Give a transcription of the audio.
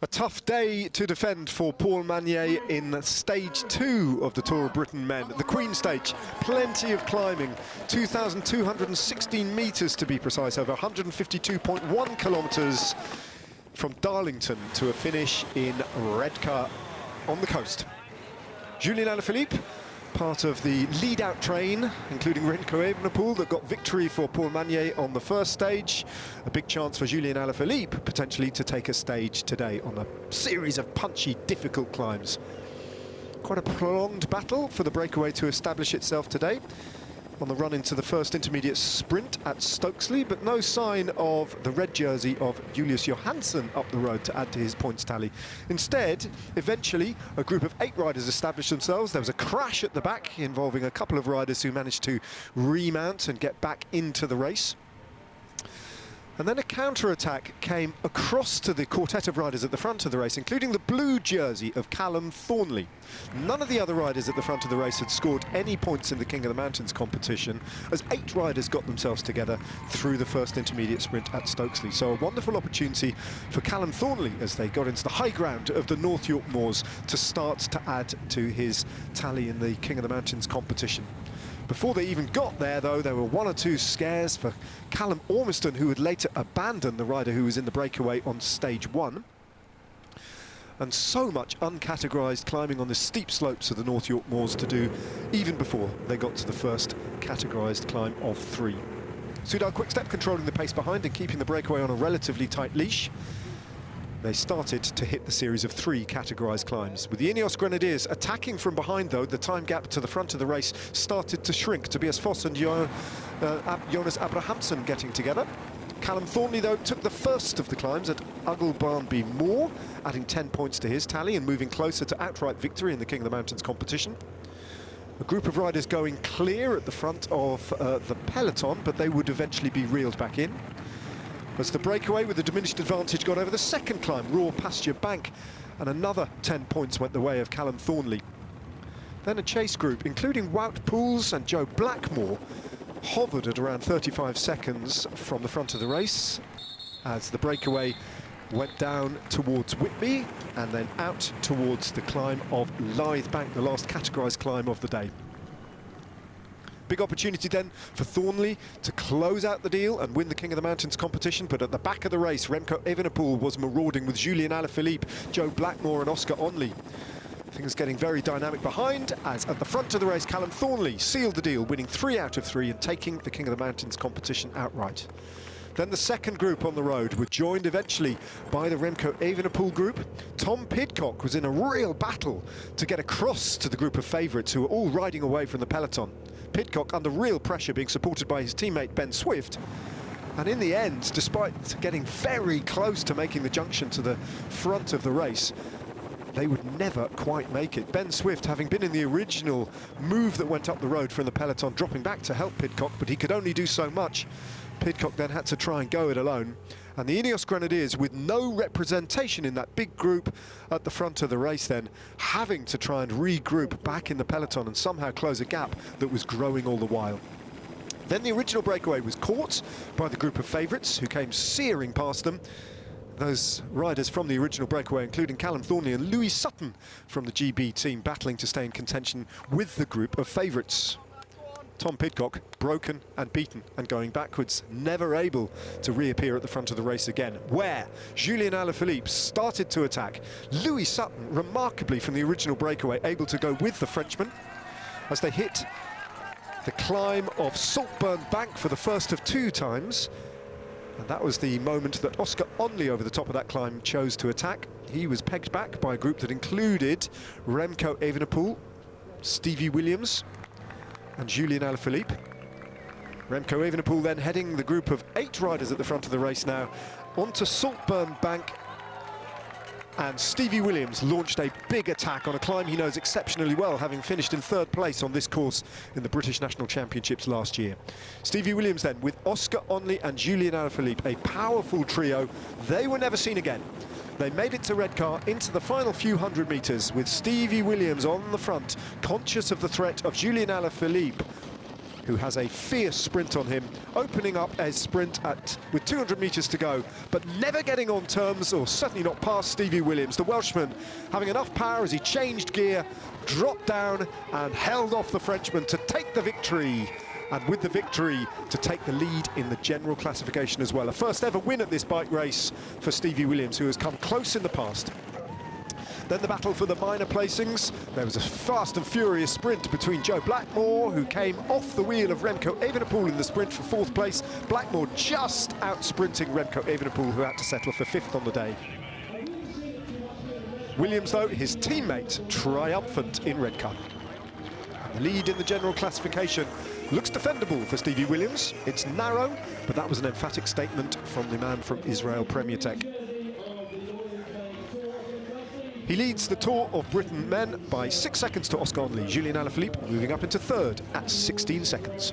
A tough day to defend for Paul Magnier in stage 2 of the Tour of Britain men. The Queen stage, plenty of climbing, 2,216 metres to be precise, over 152.1 kilometres from Darlington to a finish in Redcar on the coast. Julien Alaphilippe, part of the lead-out train, including Remco Evenepoel, that got victory for Paul Magnier on the first stage. A big chance for Julien Alaphilippe, potentially, to take a stage today on a series of punchy, difficult climbs. Quite a prolonged battle for the breakaway to establish itself today on the run into the first intermediate sprint at Stokesley, but no sign of the red jersey of Julius Johansson up the road to add to his points tally. Instead, eventually, a group of 8 riders established themselves. There was a crash at the back involving a couple of riders who managed to remount and get back into the race. And then a counter-attack came across to the quartet of riders at the front of the race, including the blue jersey of Callum Thornley. None of the other riders at the front of the race had scored any points in the King of the Mountains competition, as 8 riders got themselves together through the first intermediate sprint at Stokesley. So a wonderful opportunity for Callum Thornley as they got into the high ground of the North York Moors to start to add to his tally in the King of the Mountains competition. Before they even got there, though, there were 1 or 2 scares for Callum Ormiston, who would later abandon the rider who was in the breakaway on stage 1. And so much uncategorised climbing on the steep slopes of the North York Moors to do, even before they got to the first categorised climb of 3. Soudal Quickstep controlling the pace behind and keeping the breakaway on a relatively tight leash. They started to hit the series of 3 categorised climbs. With the Ineos Grenadiers attacking from behind, though, the time gap to the front of the race started to shrink. Tobias Foss and Jonas Abrahamsen getting together. Callum Thornley, though, took the first of the climbs at Ugle Barnby Moor, adding 10 points to his tally and moving closer to outright victory in the King of the Mountains competition. A group of riders going clear at the front of the peloton, but they would eventually be reeled back in. As the breakaway with a diminished advantage got over the second climb, Raw Pasture Bank, and another 10 points went the way of Callum Thornley. Then a chase group, including Wout Poels and Joe Blackmore, hovered at around 35 seconds from the front of the race as the breakaway went down towards Whitby and then out towards the climb of Lythe Bank, the last categorised climb of the day. Big opportunity then for Thornley to close out the deal and win the King of the Mountains competition, but at the back of the race, Remco Evenepoel was marauding with Julien Alaphilippe, Joe Blackmore and Oscar Onley. Things getting very dynamic behind, as at the front of the race, Callum Thornley sealed the deal, winning 3 out of 3 and taking the King of the Mountains competition outright. Then the second group on the road were joined eventually by the Remco Evenepoel group. Tom Pidcock was in a real battle to get across to the group of favourites who were all riding away from the peloton. Pidcock under real pressure, being supported by his teammate Ben Swift. And in the end, despite getting very close to making the junction to the front of the race, they would never quite make it. Ben Swift, having been in the original move that went up the road from the peloton, dropping back to help Pidcock, but he could only do so much. Pidcock then had to try and go it alone. And the Ineos Grenadiers, with no representation in that big group at the front of the race then, having to try and regroup back in the peloton and somehow close a gap that was growing all the while. Then the original breakaway was caught by the group of favourites who came searing past them. Those riders from the original breakaway, including Callum Thornley and Louis Sutton from the GB team, battling to stay in contention with the group of favourites. Tom Pidcock, broken and beaten and going backwards, never able to reappear at the front of the race again, where Julien Alaphilippe started to attack. Louis Sutton, remarkably from the original breakaway, able to go with the Frenchman as they hit the climb of Saltburn Bank for the first of 2 times. And that was the moment that Oscar Onley over the top of that climb chose to attack. He was pegged back by a group that included Remco Evenepoel, Stevie Williams and Julien Alaphilippe. Remco Evenepoel then heading the group of 8 riders at the front of the race now onto Saltburn Bank, and Stevie Williams launched a big attack on a climb he knows exceptionally well, having finished in 3rd place on this course in the British National Championships last year. Stevie Williams then with Oscar Onley and Julien Alaphilippe, a powerful trio. They were never seen again. They made it to Redcar into the final few hundred metres with Stevie Williams on the front, conscious of the threat of Julien Alaphilippe, who has a fierce sprint on him, opening up a sprint with 200 metres to go, but never getting on terms, or certainly not past Stevie Williams. The Welshman having enough power as he changed gear, dropped down and held off the Frenchman to take the victory. And with the victory, to take the lead in the general classification as well. A first ever win at this bike race for Stevie Williams, who has come close in the past. Then the battle for the minor placings. There was a fast and furious sprint between Joe Blackmore, who came off the wheel of Remco Evenepoel in the sprint for 4th place. Blackmore just out-sprinting Remco Evenepoel, who had to settle for 5th on the day. Williams, though, his teammate, triumphant in red car. The lead in the general classification looks defendable for Stevie Williams. It's narrow, but that was an emphatic statement from the man from Israel Premier Tech. He leads the Tour of Britain men by 6 seconds to Oscar Onley. Julien Alaphilippe moving up into 3rd at 16 seconds.